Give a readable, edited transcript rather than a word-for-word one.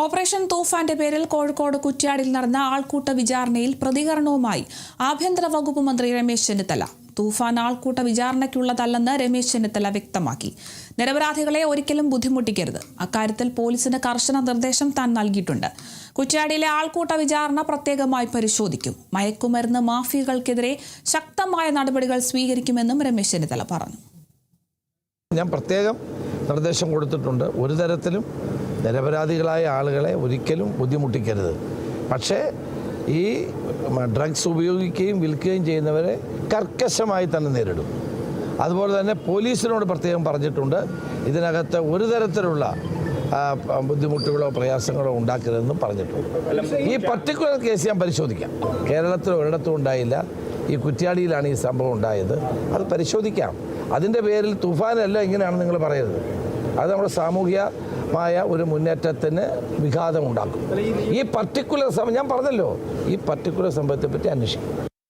Operation തൂഫാന്റെ പേരിൽ കോഴിക്കോട് കുറ്റ്യാടിൽ നടന്ന ആൾക്കൂട്ട വിചാരണയിൽ പ്രതികരണവുമായി ആഭ്യന്തര വകുപ്പ് മന്ത്രി രമേശ് ചെന്നിത്തല. തൂഫാൻ ആൾക്കൂട്ട വിചാരണയ്ക്കുള്ളതല്ലെന്ന് രമേശ് ചെന്നിത്തല വ്യക്തമാക്കി. നിരപരാധികളെ ഒരിക്കലും ബുദ്ധിമുട്ടിക്കരുത്. അക്കാര്യത്തിൽ പോലീസിന് കർശന നിർദ്ദേശം താൻ നൽകിയിട്ടുണ്ട്. കുറ്റ്യാടിയിലെ ആൾക്കൂട്ട വിചാരണ പ്രത്യേകമായി പരിശോധിക്കും. മയക്കുമരുന്ന് മാഫിയകൾക്കെതിരെ ശക്തമായ നടപടികൾ സ്വീകരിക്കുമെന്നും രമേശ് ചെന്നിത്തല പറഞ്ഞു. ഞാൻ പ്രത്യേകം നിർദ്ദേശം കൊടുത്തിട്ടുണ്ട്. ഒരു തരത്തിലും നിരപരാധികളായ ആളുകളെ ഒരിക്കലും ബുദ്ധിമുട്ടിക്കരുത്. പക്ഷേ ഈ ഡ്രഗ്സ് ഉപയോഗിക്കുകയും വിൽക്കുകയും ചെയ്യുന്നവരെ കർക്കശമായി തന്നെ നേരിടും. അതുപോലെ തന്നെ പോലീസിനോട് പ്രത്യേകം പറഞ്ഞിട്ടുണ്ട്, ഇതിനകത്ത് ഒരു തരത്തിലുള്ള ബുദ്ധിമുട്ടുകളോ പ്രയാസങ്ങളോ ഉണ്ടാക്കരുതെന്നും പറഞ്ഞിട്ടുണ്ട്. ഈ പർട്ടിക്കുലർ കേസ് ഞാൻ പരിശോധിക്കാം. കേരളത്തിൽ ഒരിടത്തും ഉണ്ടായില്ല. ഈ കുറ്റ്യാടിയിലാണ് ഈ സംഭവം ഉണ്ടായത്. അത് പരിശോധിക്കാം. അതിൻ്റെ പേരിൽ തൂഫാനല്ല ഇങ്ങനെയാണ് നിങ്ങൾ പറയരുത്. അത് നമ്മുടെ സാമൂഹികമായ ഒരു മുന്നേറ്റത്തിന് വിഘാതമുണ്ടാക്കും. ഈ പർട്ടിക്കുലർ ഞാൻ പറഞ്ഞല്ലോ, ഈ പർട്ടിക്കുലർ സംഭവത്തെപ്പറ്റി അന്വേഷിക്കും.